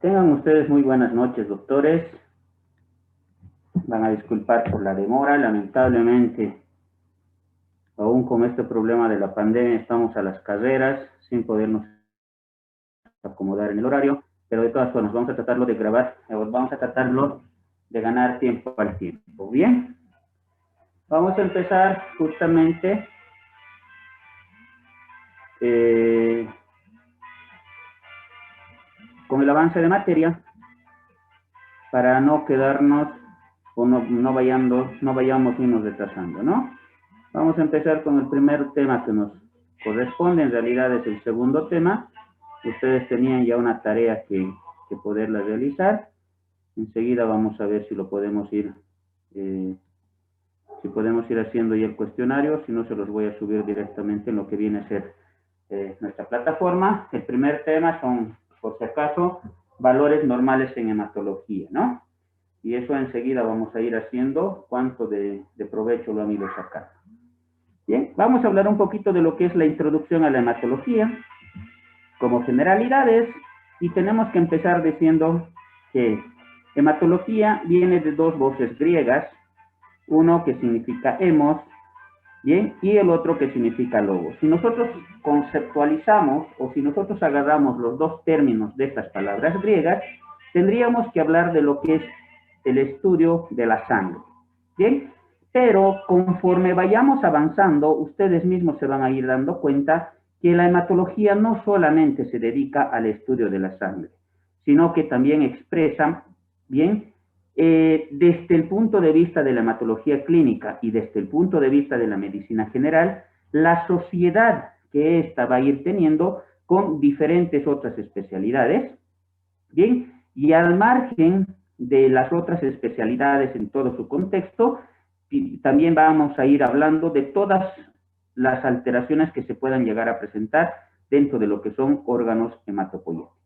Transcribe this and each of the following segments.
Tengan ustedes muy buenas noches, doctores. Van a disculpar por la demora. Lamentablemente, aún con este problema de la pandemia, estamos a las carreras sin podernos acomodar en el horario. Pero de todas formas, vamos a tratarlo de grabar, vamos a tratarlo de ganar tiempo al tiempo. Bien, vamos a empezar justamente con el avance de materia para no quedarnos o no vayamos irnos retrasando, ¿no? Vamos a empezar con el primer tema que nos corresponde, en realidad es el segundo tema. Ustedes tenían ya una tarea que poderla realizar. Enseguida vamos a ver si lo podemos ir, haciendo ya el cuestionario, si no se los voy a subir directamente en lo que viene a ser nuestra plataforma. El primer tema son, por si acaso, valores normales en hematología, ¿no? Y eso enseguida vamos a ir haciendo cuánto de provecho lo han ido sacando. Bien, vamos a hablar un poquito de lo que es la introducción a la hematología, como generalidades, y tenemos que empezar diciendo que hematología viene de dos voces griegas, uno que significa hemos, bien, y el otro que significa logos. Si nosotros conceptualizamos o si nosotros agarramos los dos términos de estas palabras griegas, tendríamos que hablar de lo que es el estudio de la sangre, bien, pero conforme vayamos avanzando, ustedes mismos se van a ir dando cuenta que la hematología no solamente se dedica al estudio de la sangre, sino que también expresa, bien, desde el punto de vista de la hematología clínica y desde el punto de vista de la medicina general, la sociedad que ésta va a ir teniendo con diferentes otras especialidades, bien, y al margen de las otras especialidades en todo su contexto, también vamos a ir hablando de todas las alteraciones que se puedan llegar a presentar dentro de lo que son órganos hematopoyéticos.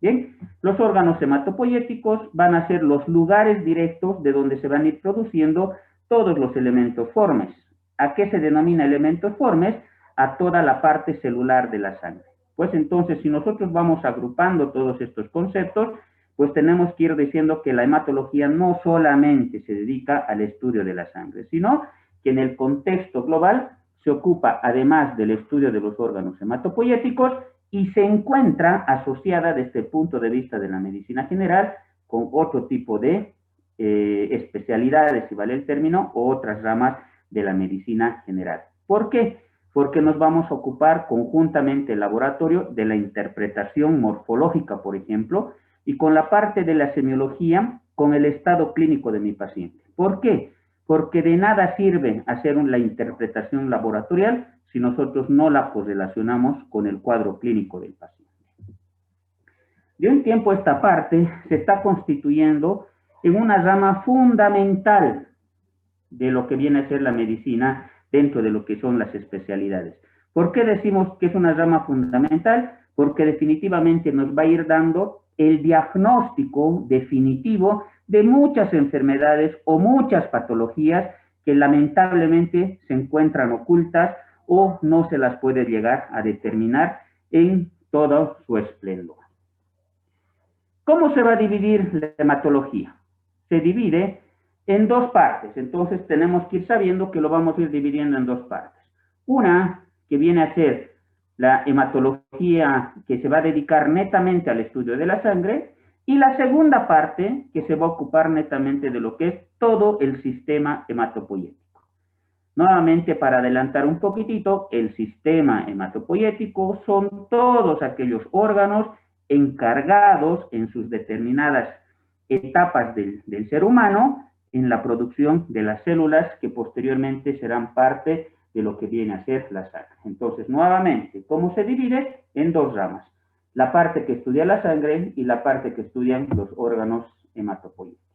Bien, los órganos hematopoyéticos van a ser los lugares directos de donde se van a ir produciendo todos los elementos formes. ¿A qué se denomina elementos formes? A toda la parte celular de la sangre. Pues entonces, si nosotros vamos agrupando todos estos conceptos, pues tenemos que ir diciendo que la hematología no solamente se dedica al estudio de la sangre, sino que en el contexto global se ocupa, además del estudio de los órganos hematopoyéticos, y se encuentra asociada desde el punto de vista de la medicina general con otro tipo de especialidades, si vale el término, o otras ramas de la medicina general. ¿Por qué? Porque nos vamos a ocupar conjuntamente el laboratorio de la interpretación morfológica, por ejemplo, y con la parte de la semiología, con el estado clínico de mi paciente. ¿Por qué? Porque de nada sirve hacer la interpretación laboratorial si nosotros no la correlacionamos con el cuadro clínico del paciente. De un tiempo a esta parte se está constituyendo en una rama fundamental de lo que viene a ser la medicina dentro de lo que son las especialidades. ¿Por qué decimos que es una rama fundamental? Porque definitivamente nos va a ir dando el diagnóstico definitivo de muchas enfermedades o muchas patologías que lamentablemente se encuentran ocultas o no se las puede llegar a determinar en todo su esplendor. ¿Cómo se va a dividir la hematología? Se divide en dos partes, entonces tenemos que ir sabiendo que lo vamos a ir dividiendo en dos partes. Una que viene a ser la hematología que se va a dedicar netamente al estudio de la sangre, y la segunda parte que se va a ocupar netamente de lo que es todo el sistema hematopoyético. Nuevamente, para adelantar un poquitito, el sistema hematopoyético son todos aquellos órganos encargados en sus determinadas etapas del ser humano en la producción de las células que posteriormente serán parte de lo que viene a ser la sangre. Entonces, nuevamente, ¿cómo se divide? En dos ramas. La parte que estudia la sangre y la parte que estudian los órganos hematopoyéticos.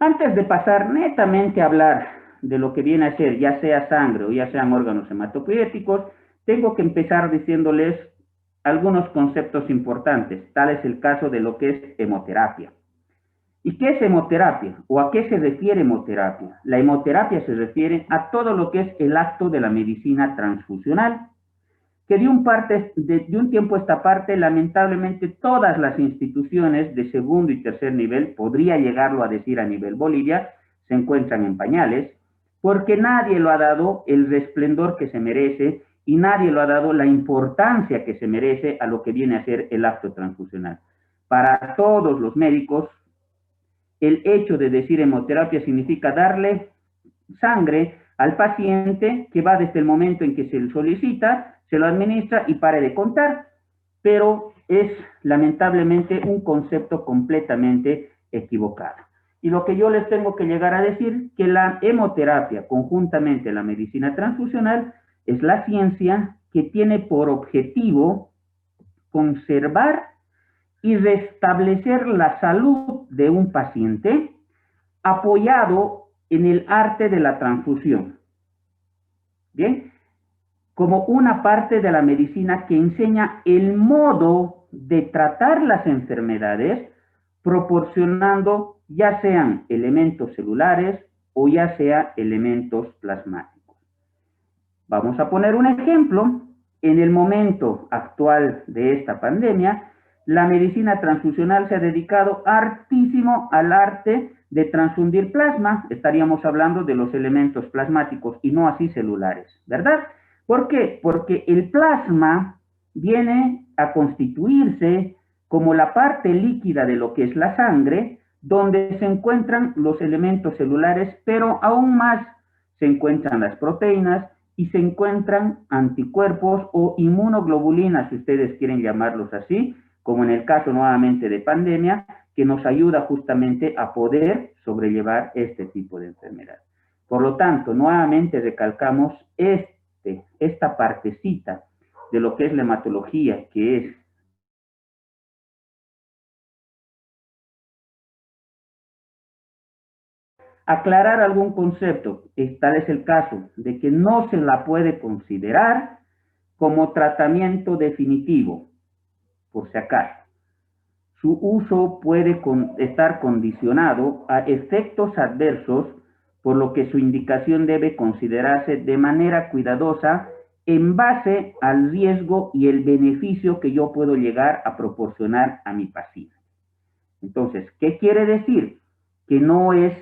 Antes de pasar netamente a hablar de lo que viene a ser ya sea sangre o ya sean órganos hematopoyéticos, tengo que empezar diciéndoles algunos conceptos importantes. Tal es el caso de lo que es hemoterapia. ¿Y qué es hemoterapia? ¿O a qué se refiere hemoterapia? La hemoterapia se refiere a todo lo que es el acto de la medicina transfusional. que de un tiempo a esta parte, lamentablemente, todas las instituciones de segundo y tercer nivel, podría llegarlo a decir a nivel Bolivia, se encuentran en pañales, porque nadie lo ha dado el resplendor que se merece y nadie lo ha dado la importancia que se merece a lo que viene a ser el acto transfusional. Para todos los médicos, el hecho de decir hemoterapia significa darle sangre al paciente que va desde el momento en que se le solicita, se lo administra y pare de contar, pero es lamentablemente un concepto completamente equivocado. Y lo que yo les tengo que llegar a decir, que la hemoterapia, conjuntamente la medicina transfusional, es la ciencia que tiene por objetivo conservar y restablecer la salud de un paciente apoyado en el arte de la transfusión. Bien, como una parte de la medicina que enseña el modo de tratar las enfermedades, proporcionando ya sean elementos celulares o ya sea elementos plasmáticos. Vamos a poner un ejemplo. En el momento actual de esta pandemia, la medicina transfusional se ha dedicado hartísimo al arte de transfundir plasma. Estaríamos hablando de los elementos plasmáticos y no así celulares, ¿verdad? ¿Por qué? Porque el plasma viene a constituirse como la parte líquida de lo que es la sangre, donde se encuentran los elementos celulares, pero aún más se encuentran las proteínas y se encuentran anticuerpos o inmunoglobulinas, si ustedes quieren llamarlos así, como en el caso nuevamente de pandemia, que nos ayuda justamente a poder sobrellevar este tipo de enfermedad. Por lo tanto, nuevamente recalcamos esta partecita de lo que es la hematología, que es aclarar algún concepto. Tal es el caso de que no se la puede considerar como tratamiento definitivo, por si acaso. Su uso puede estar condicionado a efectos adversos, por lo que su indicación debe considerarse de manera cuidadosa en base al riesgo y el beneficio que yo puedo llegar a proporcionar a mi paciente. Entonces, ¿qué quiere decir? Que no es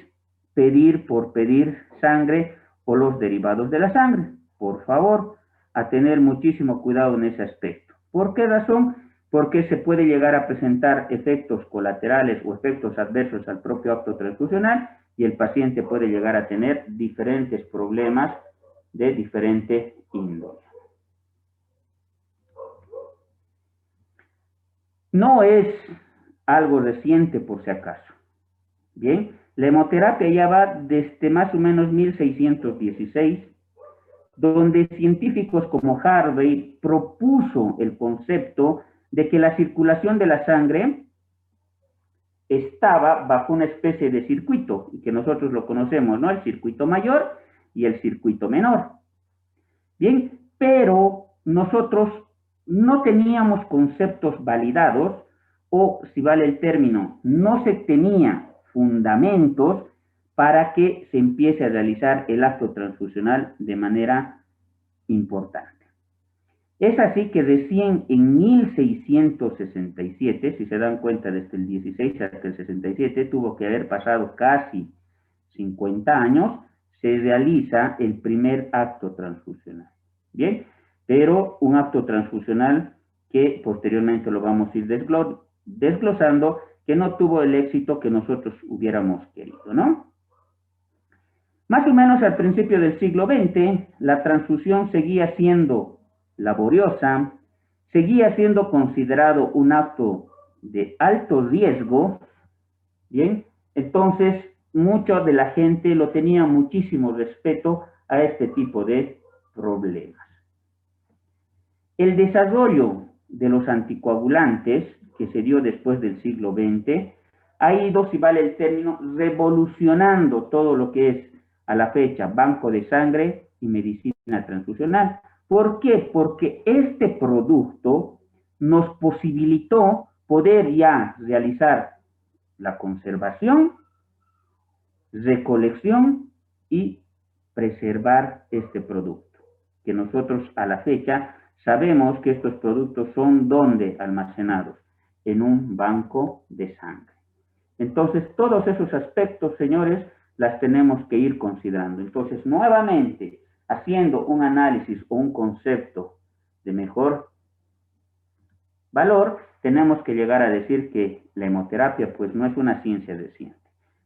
pedir por pedir sangre o los derivados de la sangre. Por favor, a tener muchísimo cuidado en ese aspecto. ¿Por qué razón? Porque se puede llegar a presentar efectos colaterales o efectos adversos al propio acto transfusional y el paciente puede llegar a tener diferentes problemas de diferente índole. No es algo reciente por si acaso. Bien, la hemoterapia ya va desde más o menos 1616, donde científicos como Harvey propuso el concepto de que la circulación de la sangre estaba bajo una especie de circuito, y que nosotros lo conocemos, ¿no? El circuito mayor y el circuito menor. Bien, pero nosotros no teníamos conceptos validados, o si vale el término, no se tenía fundamentos para que se empiece a realizar el acto transfusional de manera importante. Es así que recién en 1667, si se dan cuenta, desde el 16 hasta el 67, tuvo que haber pasado casi 50 años, se realiza el primer acto transfusional. Bien, pero un acto transfusional que posteriormente lo vamos a ir desglosando, que no tuvo el éxito que nosotros hubiéramos querido, ¿no? Más o menos al principio del siglo XX, la transfusión seguía siendo laboriosa, seguía siendo considerado un acto de alto riesgo, ¿bien? Entonces, mucha de la gente lo tenía muchísimo respeto a este tipo de problemas. El desarrollo de los anticoagulantes, que se dio después del siglo XX, ha ido, si vale el término, revolucionando todo lo que es a la fecha banco de sangre y medicina transfusional. ¿Por qué? Porque este producto nos posibilitó poder ya realizar la conservación, recolección y preservar este producto, que nosotros a la fecha sabemos que estos productos son ¿dónde almacenados? En un banco de sangre. Entonces, todos esos aspectos, señores, las tenemos que ir considerando. Entonces, nuevamente, haciendo un análisis o un concepto de mejor valor, tenemos que llegar a decir que la hemoterapia, pues, no es una ciencia reciente.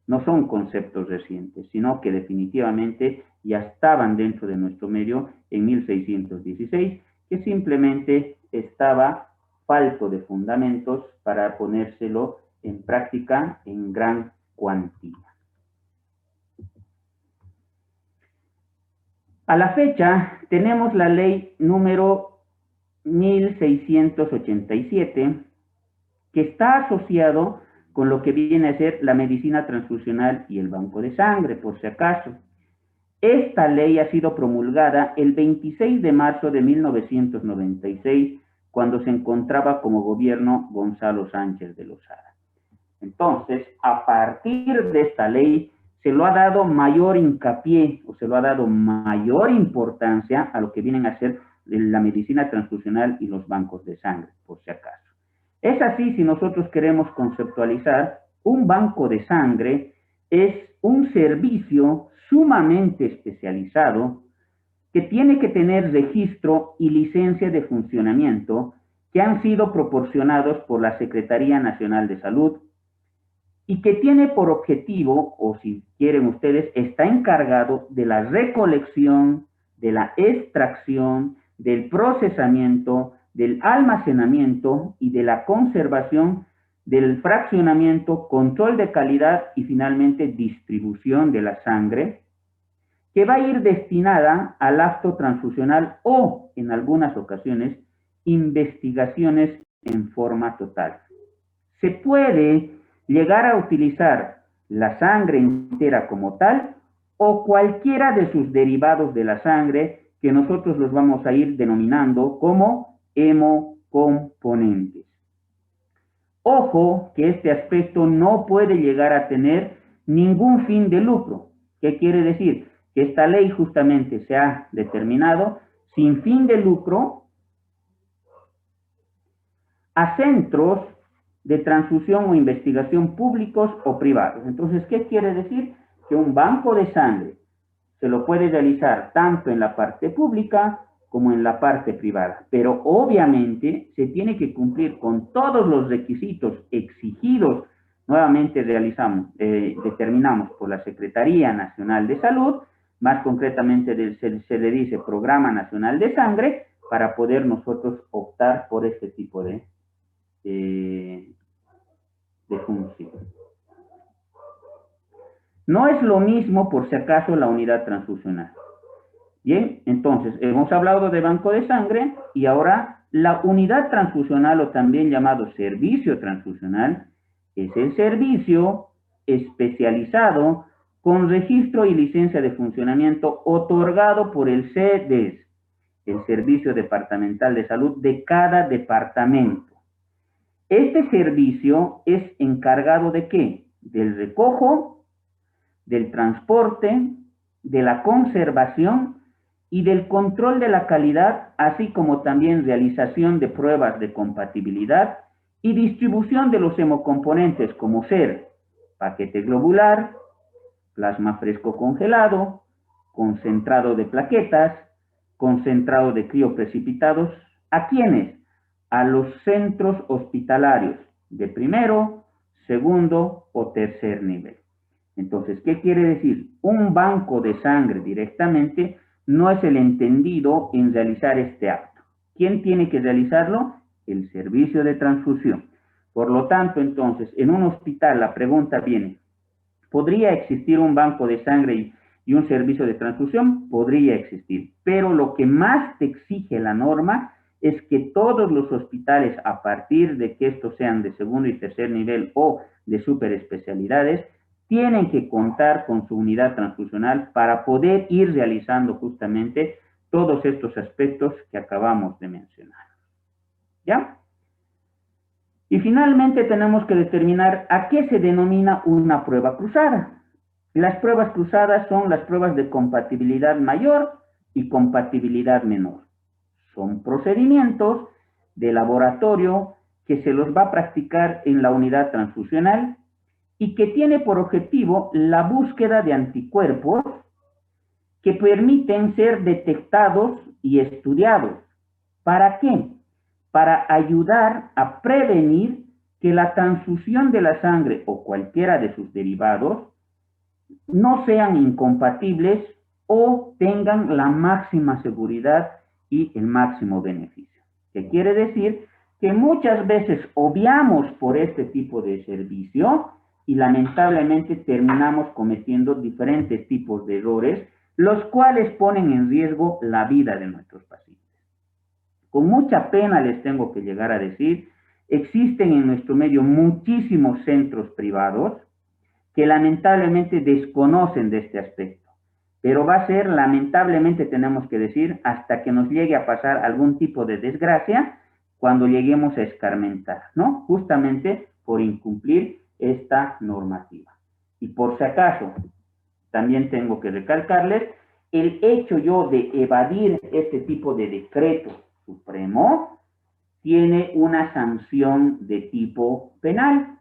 No son conceptos recientes, sino que definitivamente ya estaban dentro de nuestro medio en 1616, que simplemente estaba falto de fundamentos para ponérselo en práctica en gran cuantía. A la fecha tenemos la ley número 1687, que está asociado con lo que viene a ser la medicina transfusional y el banco de sangre, por si acaso. Esta ley ha sido promulgada el 26 de marzo de 1996, cuando se encontraba como gobierno Gonzalo Sánchez de Lozada. Entonces, a partir de esta ley, se lo ha dado mayor hincapié o se lo ha dado mayor importancia a lo que vienen a ser la medicina transfusional y los bancos de sangre, por si acaso. Es así, si nosotros queremos conceptualizar, un banco de sangre es un servicio sumamente especializado que tiene que tener registro y licencia de funcionamiento que han sido proporcionados por la Secretaría Nacional de Salud y que tiene por objetivo, o si quieren ustedes, está encargado de la recolección, de la extracción, del procesamiento, del almacenamiento y de la conservación, del fraccionamiento, control de calidad y finalmente distribución de la sangre, que va a ir destinada al acto transfusional o, en algunas ocasiones, investigaciones en forma total. Se puede llegar a utilizar la sangre entera como tal o cualquiera de sus derivados de la sangre que nosotros los vamos a ir denominando como hemocomponentes. Ojo que este aspecto no puede llegar a tener ningún fin de lucro. ¿Qué quiere decir? Que esta ley justamente se ha determinado sin fin de lucro a centros de transfusión o investigación públicos o privados. Entonces, ¿qué quiere decir? Que un banco de sangre se lo puede realizar tanto en la parte pública como en la parte privada, pero obviamente se tiene que cumplir con todos los requisitos exigidos, nuevamente determinamos por la Secretaría Nacional de Salud, más concretamente se le dice Programa Nacional de Sangre, para poder nosotros optar por este tipo de función. No es lo mismo, por si acaso, la unidad transfusional. Bien, entonces, hemos hablado de banco de sangre y ahora la unidad transfusional, o también llamado servicio transfusional, es el servicio especializado con registro y licencia de funcionamiento otorgado por el CDES, el Servicio Departamental de Salud de cada departamento. Este servicio es encargado ¿de qué? Del recojo, del transporte, de la conservación y del control de la calidad, así como también realización de pruebas de compatibilidad y distribución de los hemocomponentes, como ser paquete globular, plasma fresco congelado, concentrado de plaquetas, concentrado de crioprecipitados. ¿A quiénes? A los centros hospitalarios de primero, segundo o tercer nivel. Entonces, ¿qué quiere decir? Un banco de sangre directamente no es el entendido en realizar este acto. ¿Quién tiene que realizarlo? El servicio de transfusión. Por lo tanto, entonces, en un hospital la pregunta viene, ¿podría existir un banco de sangre y un servicio de transfusión? Podría existir, pero lo que más te exige la norma es que todos los hospitales, a partir de que estos sean de segundo y tercer nivel o de superespecialidades, tienen que contar con su unidad transfusional para poder ir realizando justamente todos estos aspectos que acabamos de mencionar. ¿Ya? Y finalmente tenemos que determinar a qué se denomina una prueba cruzada. Las pruebas cruzadas son las pruebas de compatibilidad mayor y compatibilidad menor. Son procedimientos de laboratorio que se los va a practicar en la unidad transfusional y que tiene por objetivo la búsqueda de anticuerpos que permiten ser detectados y estudiados. ¿Para qué? Para ayudar a prevenir que la transfusión de la sangre o cualquiera de sus derivados no sean incompatibles o tengan la máxima seguridad y el máximo beneficio. ¿Qué quiere decir? Que muchas veces obviamos por este tipo de servicio y lamentablemente terminamos cometiendo diferentes tipos de errores, los cuales ponen en riesgo la vida de nuestros pacientes. Con mucha pena les tengo que llegar a decir, existen en nuestro medio muchísimos centros privados que lamentablemente desconocen de este aspecto. Pero va a ser, lamentablemente tenemos que decir, hasta que nos llegue a pasar algún tipo de desgracia cuando lleguemos a escarmentar, ¿no? Justamente por incumplir esta normativa. Y por si acaso, también tengo que recalcarles, el hecho yo de evadir este tipo de decreto supremo tiene una sanción de tipo penal.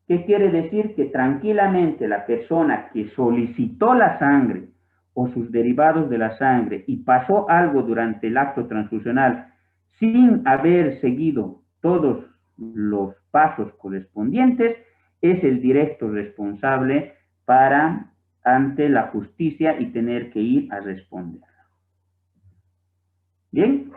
¿Qué quiere decir? Que tranquilamente la persona que solicitó la sangre o sus derivados de la sangre y pasó algo durante el acto transfusional sin haber seguido todos los pasos correspondientes, es el directo responsable para ante la justicia y tener que ir a responder. Bien,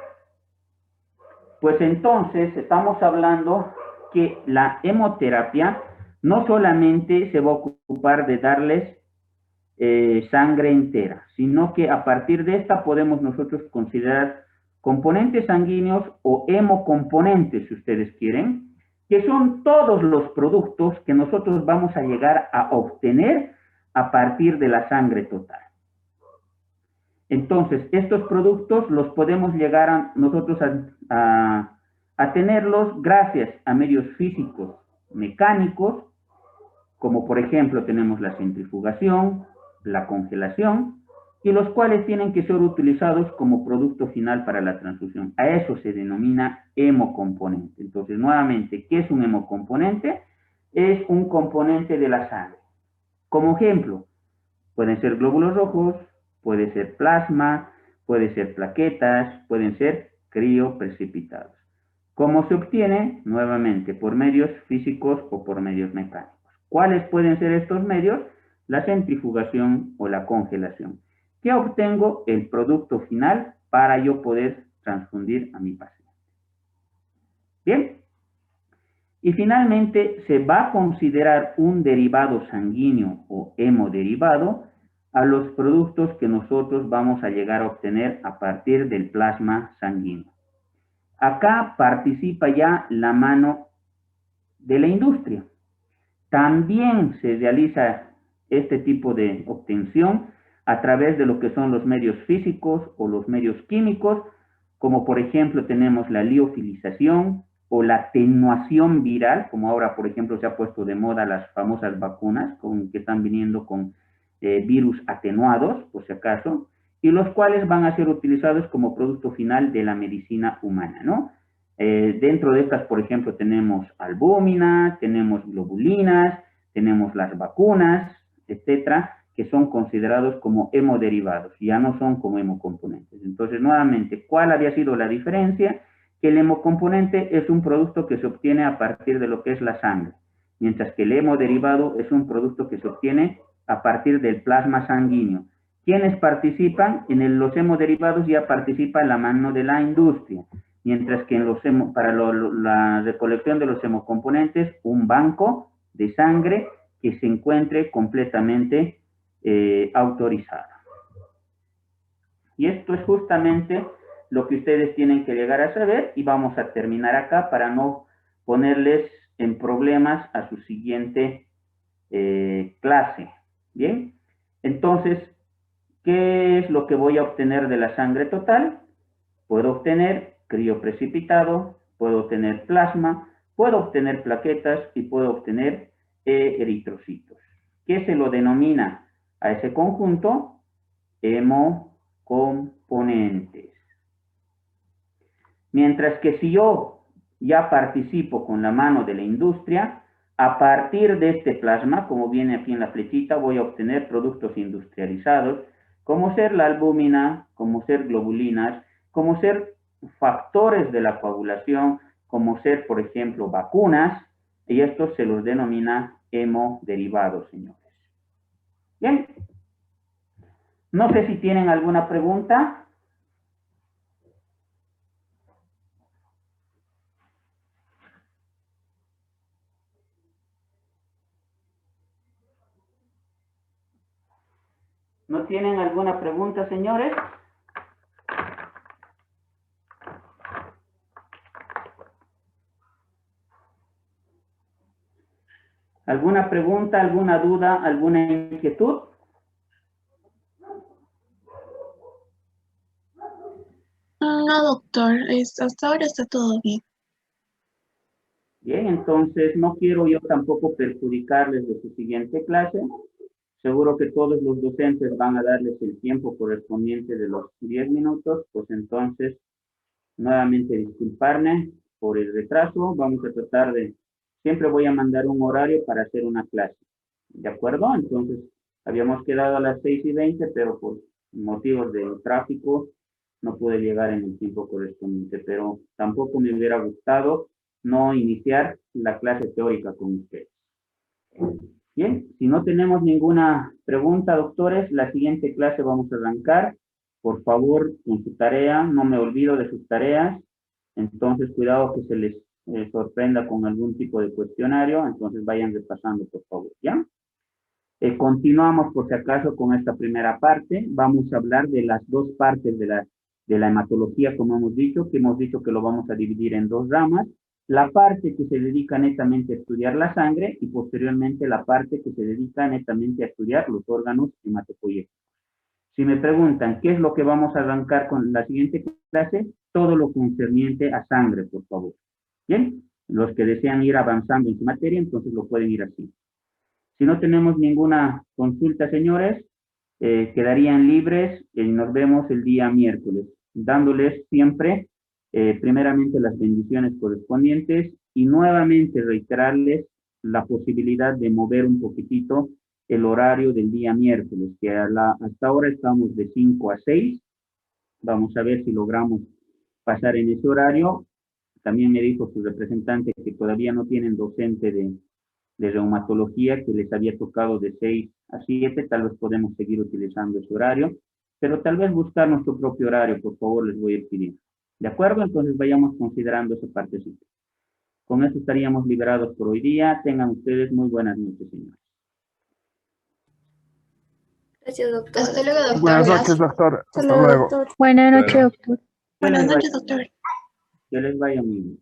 pues entonces estamos hablando que la hemoterapia no solamente se va a ocupar de darles sangre entera, sino que a partir de esta podemos nosotros considerar componentes sanguíneos o hemocomponentes, si ustedes quieren, que son todos los productos que nosotros vamos a llegar a obtener a partir de la sangre total. Entonces, estos productos los podemos llegar a nosotros a tenerlos gracias a medios físicos, mecánicos, como por ejemplo tenemos la centrifugación, la congelación, y los cuales tienen que ser utilizados como producto final para la transfusión. A eso se denomina hemocomponente. Entonces, nuevamente, ¿qué es un hemocomponente? Es un componente de la sangre. Como ejemplo, pueden ser glóbulos rojos, puede ser plasma, puede ser plaquetas, pueden ser crioprecipitados. ¿Cómo se obtiene? Nuevamente, por medios físicos o por medios mecánicos. ¿Cuáles pueden ser estos medios? La centrifugación o la congelación. ¿Qué obtengo? El producto final para yo poder transfundir a mi paciente. Bien. Y finalmente, se va a considerar un derivado sanguíneo o hemoderivado a los productos que nosotros vamos a llegar a obtener a partir del plasma sanguíneo. Acá participa ya la mano de la industria. También se realiza este tipo de obtención a través de lo que son los medios físicos o los medios químicos, como por ejemplo tenemos la liofilización o la atenuación viral, como ahora por ejemplo se ha puesto de moda las famosas vacunas que están viniendo con virus atenuados, por si acaso, y los cuales van a ser utilizados como producto final de la medicina humana, ¿no? Dentro de estas, por ejemplo, tenemos albúmina, tenemos globulinas, tenemos las vacunas, etcétera, que son considerados como hemoderivados, ya no son como hemocomponentes. Entonces, nuevamente, ¿cuál había sido la diferencia? Que el hemocomponente es un producto que se obtiene a partir de lo que es la sangre, mientras que el hemoderivado es un producto que se obtiene a partir del plasma sanguíneo. ¿Quiénes participan? En los hemoderivados ya participa la mano de la industria, mientras que para la recolección de los hemocomponentes, un banco de sangre que se encuentre completamente autorizado. Y esto es justamente lo que ustedes tienen que llegar a saber y vamos a terminar acá para no ponerles en problemas a su siguiente clase. Bien, entonces, ¿qué es lo que voy a obtener de la sangre total? Puedo obtener crioprecipitado, puedo obtener plasma, puedo obtener plaquetas y puedo obtener eritrocitos. ¿Qué se lo denomina a ese conjunto? Hemocomponentes. Mientras que si yo ya participo con la mano de la industria, a partir de este plasma, como viene aquí en la flechita, voy a obtener productos industrializados, como ser la albúmina, como ser globulinas, como ser factores de la coagulación, como ser, por ejemplo, vacunas, y esto se los denomina hemoderivados, señores. Bien. No sé si tienen alguna pregunta. ¿No tienen alguna pregunta, señores? ¿Alguna pregunta, alguna duda, alguna inquietud? No, doctor, hasta ahora está todo bien. Bien, entonces no quiero yo tampoco perjudicarles de su siguiente clase. Seguro que todos los docentes van a darles el tiempo correspondiente de los 10 minutos, pues entonces nuevamente disculparme por el retraso. Vamos a tratar de, siempre voy a mandar un horario para hacer una clase. ¿De acuerdo? Entonces, habíamos quedado a las 6:20, pero por motivos de tráfico no pude llegar en el tiempo correspondiente, pero tampoco me hubiera gustado no iniciar la clase teórica con ustedes. Bien, si no tenemos ninguna pregunta, doctores, la siguiente clase vamos a arrancar. Por favor, con su tarea, no me olvido de sus tareas. Entonces, cuidado que se les sorprenda con algún tipo de cuestionario. Entonces, vayan repasando, por favor, ¿ya? Continuamos, por si acaso, con esta primera parte. Vamos a hablar de las dos partes de la hematología, como hemos dicho que lo vamos a dividir en dos ramas. La parte que se dedica netamente a estudiar la sangre y posteriormente la parte que se dedica netamente a estudiar los órganos hematopoyéticos. Si me preguntan qué es lo que vamos a arrancar con la siguiente clase, todo lo concerniente a sangre, por favor. Bien, los que desean ir avanzando en su materia, entonces lo pueden ir así. Si no tenemos ninguna consulta, señores, quedarían libres y nos vemos el día miércoles, dándoles siempre, primeramente, las bendiciones correspondientes y nuevamente reiterarles la posibilidad de mover un poquitito el horario del día miércoles, que hasta ahora estamos de 5 a 6. Vamos a ver si logramos pasar en ese horario. También me dijo su representante que todavía no tienen docente de reumatología, que les había tocado de 6 a 7, tal vez podemos seguir utilizando ese horario, pero tal vez buscar nuestro propio horario, por favor, les voy a pedir. ¿De acuerdo? Entonces vayamos considerando esa partecita. Con eso estaríamos liberados por hoy día. Tengan ustedes muy buenas noches, señores. Gracias, doctor. Hasta luego, doctor. Buenas noches, Gracias. doctor. Hasta Hasta luego, luego. doctor. Buenas noches, doctor. Que les Buenas vaya- noches, doctor. que les vaya muy bien.